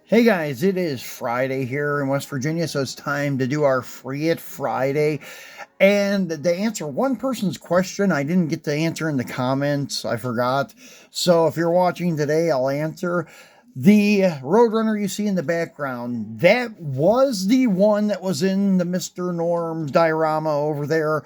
Hey guys, it is Friday here in West Virginia, so it's time to do our Free It Friday. And to answer one person's question, I didn't get to answer in the comments, I forgot. So if you're watching today, I'll answer. The Roadrunner you see in the background, that was the one that was in the Mr. Norm's diorama over there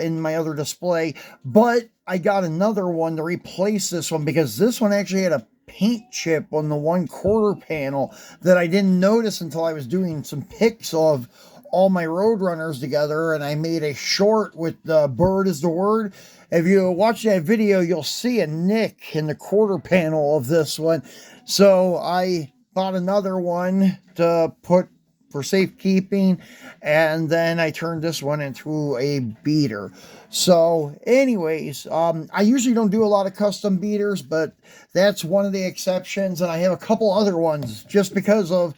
in my other display. But I got another one to replace this one because this one actually had a paint chip on the 1/4 panel that I didn't notice until I was doing some pics of all my Roadrunners together, and I made a short with the bird is the word. If you watch that video, you'll see a nick in the 1/4 panel of this one. So I bought another one to put for safekeeping, and then I turned this one into a beater. So anyways, I usually don't do a lot of custom beaters, but that's one of the exceptions, and I have a couple other ones just because of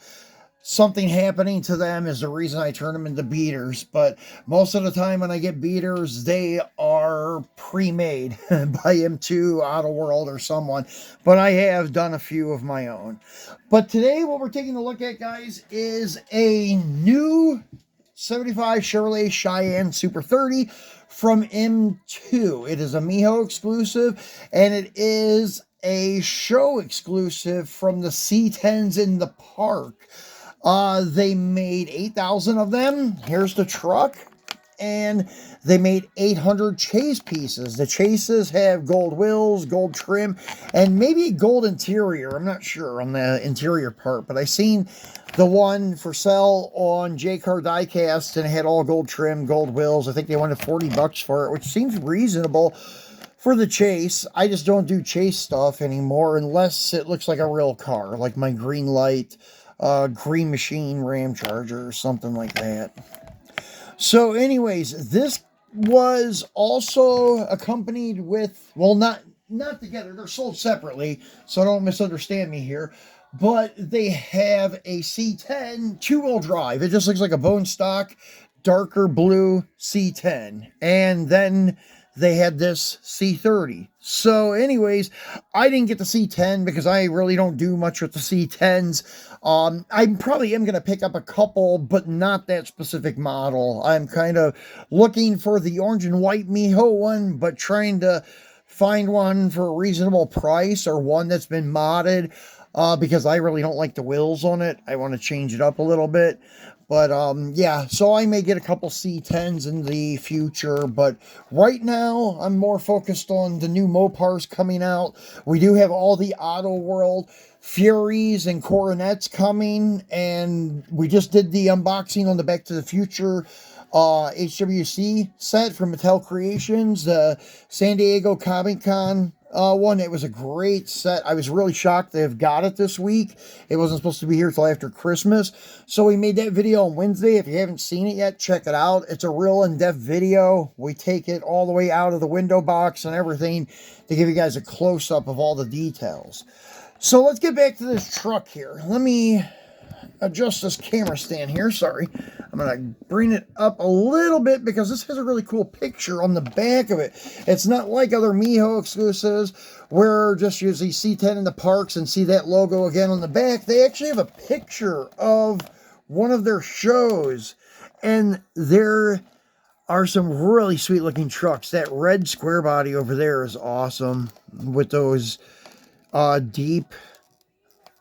something happening to them is the reason I turn them into beaters. But most of the time when I get beaters, they are pre-made by M2 Auto World or someone, but I have done a few of my own. But today what we're taking a look at, guys, is a new 75 Chevrolet Cheyenne Super 30 from M2. It is a Mijo exclusive, and it is a show exclusive from the C10's in the park. They made 8,000 of them. Here's the truck. And they made 800 chase pieces. The chases have gold wheels, gold trim, and maybe gold interior. I'm not sure on the interior part, but I seen the one for sale on Diecast, and it had all gold trim, gold wheels. I think they wanted $40 for it, which seems reasonable for the chase. I just don't do chase stuff anymore unless it looks like a real car, like my green light Green Machine Ram Charger or something like that. So anyways, this was also accompanied with, well, not together, they're sold separately, so don't misunderstand me here, but they have a C10 two-wheel drive. It just looks like a bone stock darker blue C10, and then they had this C30. So anyways, I didn't get the C10 because I really don't do much with the C10s. I probably am going to pick up a couple, but not that specific model. I'm kind of looking for the orange and white Mijo one, but trying to find one for a reasonable price or one that's been modded, because I really don't like the wheels on it. I want to change it up a little bit. But yeah, so I may get a couple C10s in the future, but right now I'm more focused on the new Mopars coming out. We do have all the Auto World Furies and Coronets coming, and we just did the unboxing on the Back to the Future HWC set from Mattel Creations, the San Diego Comic Con one. It was a great set. I was really shocked they've got it this week. It wasn't supposed to be here till after Christmas. So we made that video on Wednesday. If you haven't seen it yet, check it out. It's a real in-depth video. We take it all the way out of the window box and everything to give you guys a close-up of all the details. So let's get back to this truck here. Let me adjust this camera stand here. Sorry. I'm going to bring it up a little bit because this has a really cool picture on the back of it. It's not like other Mijo exclusives where just you see C10 in the parks and see that logo again on the back. They actually have a picture of one of their shows, and there are some really sweet looking trucks. That red square body over there is awesome with those deep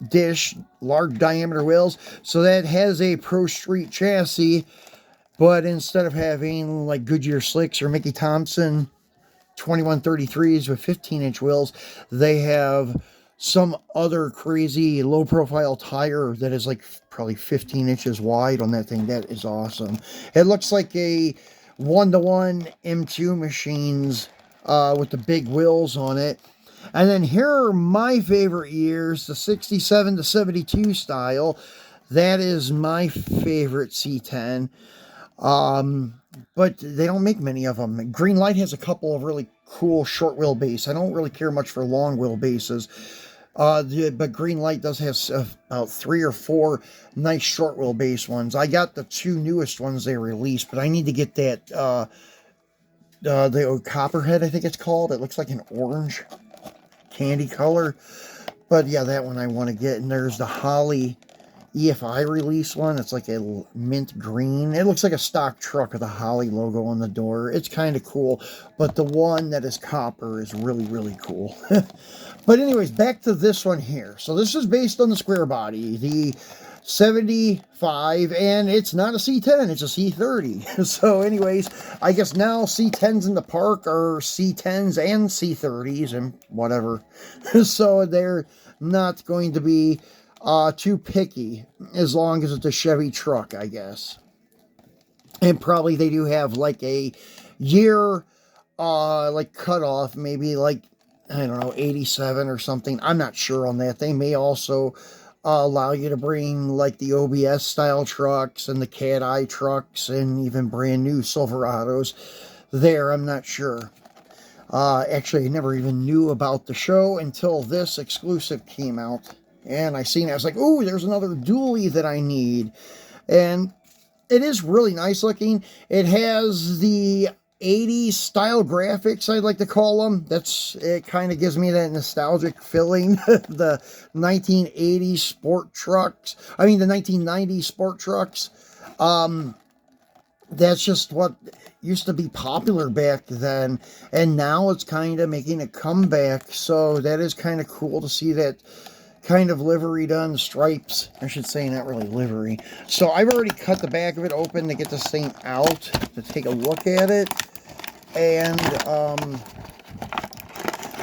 dish large diameter wheels. So that has a Pro Street chassis, but instead of having like Goodyear slicks or Mickey Thompson 2133s with 15-inch wheels, they have some other crazy low profile tire that is like probably 15 inches wide on that thing. That is awesome. It looks like a 1-to-1 M2 machines with the big wheels on it. And then here are my favorite years, the 67 to 72 style. That is my favorite C10. But they don't make many of them. Green Light has a couple of really cool short wheelbase. I don't really care much for long wheelbases. But Green Light does have about 3 or 4 nice short wheelbase ones. I got the 2 newest ones they released, but I need to get that, the Copperhead, I think it's called. It looks like an orange candy color. But yeah, that one I want to get. And there's the Holly EFI release one. It's like a mint green. It looks like a stock truck with a Holly logo on the door. It's kind of cool. But the one that is copper is really, really cool. But anyways, back to this one here. So this is based on the square body, the 75, and it's not a C10, it's a C30. So anyways, I guess now C10's in the park are C10's and C30s and whatever. So they're not going to be too picky as long as it's a Chevy truck, I guess. And probably they do have like a year like cutoff, maybe like, I don't know, 87 or something. I'm not sure on that. They may also allow you to bring like the OBS style trucks and the Cat Eye trucks and even brand new Silverados there. I'm not sure. Actually, I never even knew about the show until this exclusive came out. And I seen it. I was like, oh, there's another dually that I need. And it is really nice looking. It has the 80s style graphics, I'd like to call them. It kind of gives me that nostalgic feeling. The 1980s sport trucks. I mean, the 1990s sport trucks. That's just what used to be popular back then. And now it's kind of making a comeback. So that is kind of cool to see that kind of livery done, stripes, I should say, not really livery. So I've already cut the back of it open to get this thing out, to take a look at it. And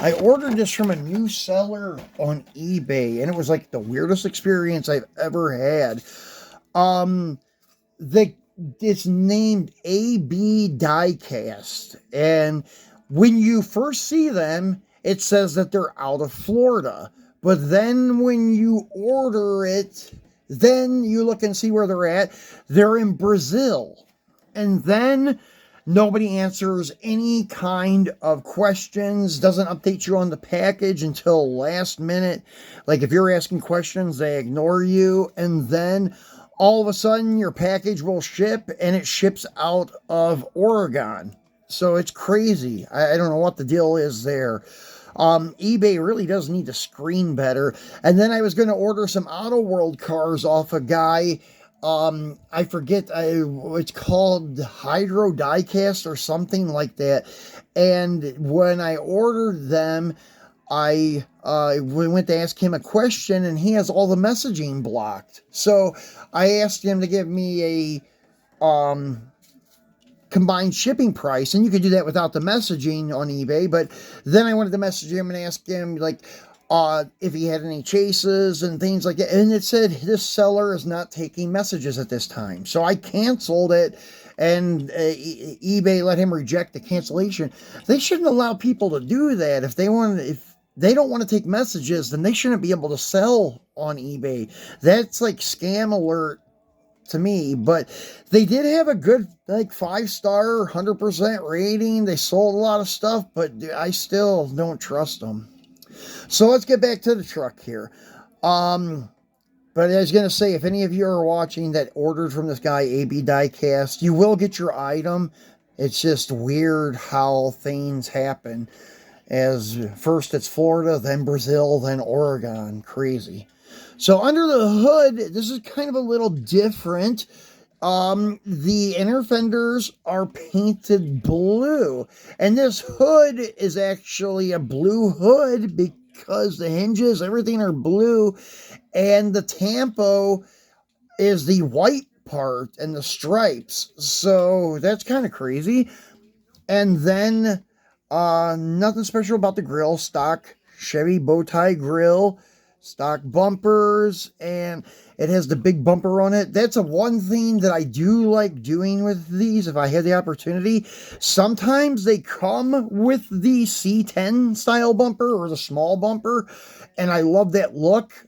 I ordered this from a new seller on eBay, and it was like the weirdest experience I've ever had. It's named AB Diecast, and when you first see them, it says that they're out of Florida. But then when you order it, then you look and see where they're at. They're in Brazil. And then nobody answers any kind of questions, doesn't update you on the package until last minute. Like if you're asking questions, they ignore you. And then all of a sudden your package will ship, and it ships out of Oregon. So it's crazy. I don't know what the deal is there. eBay really does need to screen better. And then I was going to order some Auto World cars off a guy. I forget, it's called Hydro Diecast or something like that. And when I ordered them, I went to ask him a question, and he has all the messaging blocked. So I asked him to give me a combined shipping price, and you could do that without the messaging on eBay. But then I wanted to message him and ask him like if he had any chases and things like that, and it said this seller is not taking messages at this time. So I canceled it, and eBay let him reject the cancellation. They shouldn't allow people to do that. If they don't want to take messages, then they shouldn't be able to sell on eBay. That's like scam alert to me. But they did have a good like 5-star 100% rating. They sold a lot of stuff, but I still don't trust them. So let's get back to the truck here. But I was going to say, if any of you are watching that ordered from this guy AB Diecast, you will get your item. It's just weird how things happen. As first it's Florida, then Brazil, then Oregon. Crazy. So under the hood, this is kind of a little different. The inner fenders are painted blue. And this hood is actually a blue hood because the hinges, everything are blue. And the tampo is the white part and the stripes. So that's kind of crazy. And then nothing special about the grill. Stock Chevy bow tie grill, stock bumpers, and it has the big bumper on it. That's one thing that I do like doing with these if I had the opportunity. Sometimes they come with the C10 style bumper or the small bumper, and I love that look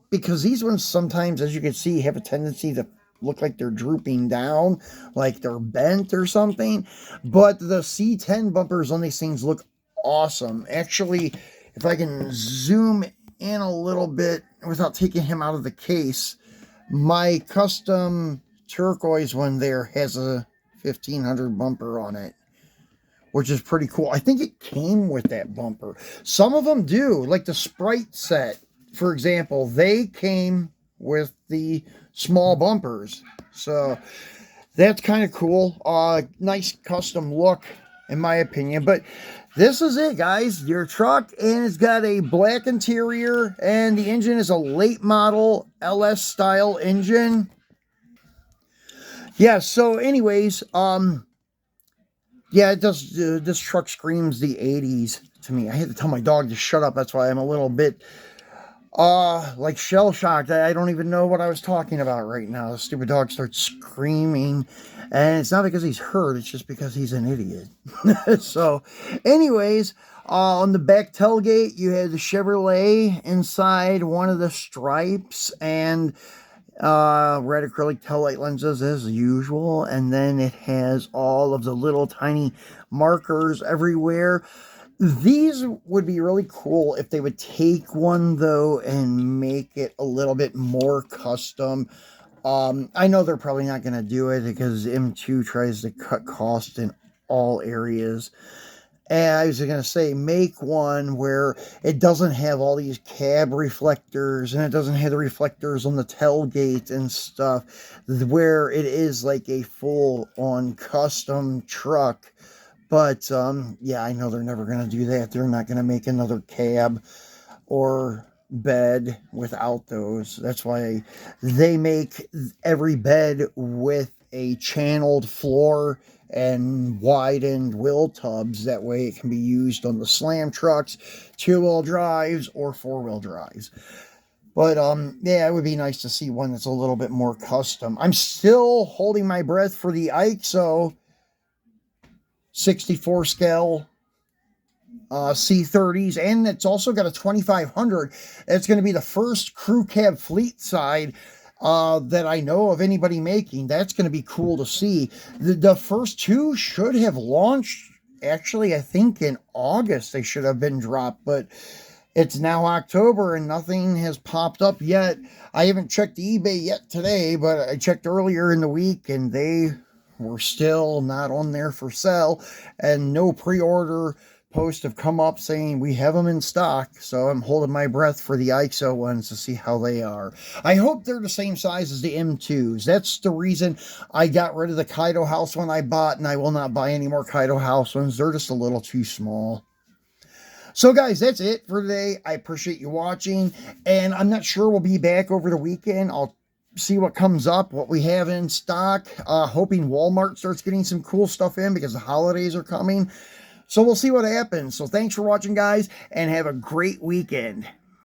because these ones sometimes, as you can see, have a tendency to look like they're drooping down, like they're bent or something. But the C10 bumpers on these things look awesome. Actually, if I can zoom in a little bit without taking him out of the case, my custom turquoise one there has a 1500 bumper on it, which is pretty cool. I think it came with that bumper. Some of them do, like the Sprite set, for example, they came with the small bumpers. So that's kind of cool. Nice custom look, in my opinion. But this is it, guys. Your truck, and it's got a black interior, and the engine is a late model LS style engine. Yeah, so anyways, yeah, it does. This truck screams the 80s to me. I had to tell my dog to shut up. That's why I'm a little bit, like shell shocked. I don't even know what I was talking about right now. The stupid dog starts screaming, and it's not because he's hurt. It's just because he's an idiot. So, anyways, on the back tailgate, you had the Chevrolet inside one of the stripes, and red acrylic taillight lenses as usual, and then it has all of the little tiny markers everywhere. These would be really cool if they would take one though and make it a little bit more custom. I know they're probably not going to do it because M2 tries to cut costs in all areas. And I was going to say, make one where it doesn't have all these cab reflectors and it doesn't have the reflectors on the tailgate and stuff, where it is like a full-on custom truck. But, yeah, I know they're never going to do that. They're not going to make another cab or bed without those. That's why they make every bed with a channeled floor and widened wheel tubs. That way it can be used on the slam trucks, two-wheel drives, or four-wheel drives. But, yeah, it would be nice to see one that's a little bit more custom. I'm still holding my breath for the IXO 64 scale C10's, and it's also got a 2500. It's going to be the first crew cab fleet side that I know of anybody making. That's going to be cool to see. The first two should have launched, actually, I think in August they should have been dropped, but it's now October and nothing has popped up yet. I haven't checked eBay yet today, but I checked earlier in the week and they were still not on there for sale, and no pre-order posts have come up saying we have them in stock. So I'm holding my breath for the IXO ones to see how they are. I hope they're the same size as the M2s. That's the reason I got rid of the Kaido House one I bought, and I will not buy any more Kaido House ones. They're just a little too small. So guys, that's it for today. I appreciate you watching, and I'm not sure we'll be back over the weekend. I'll see what comes up, what we have in stock. Hoping Walmart starts getting some cool stuff in because the holidays are coming. So we'll see what happens. So thanks for watching, guys, and have a great weekend.